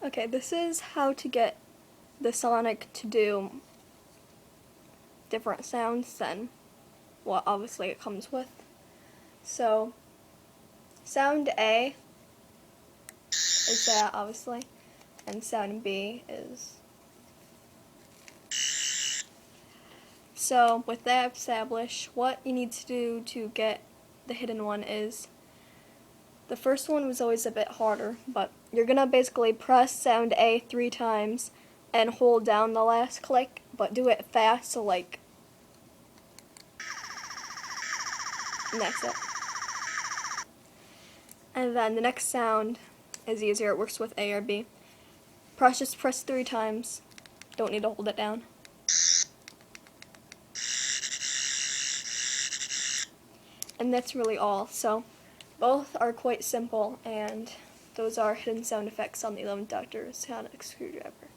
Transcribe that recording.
Okay, this is how to get the Sonic to do different sounds than what obviously it comes with. So, sound A is that, obviously, and sound B is. So, with that established, what you need to do to get the hidden one is, the first one was always a bit harder, but you're gonna basically press sound A 3 times and hold down the last click, but do it fast, so like, and that's it. And then the next sound is easier, it works with A or B. Just press 3 times, don't need to hold it down. And that's really all. So both are quite simple, and those are hidden sound effects on the 11th Doctor Sonic Screwdriver.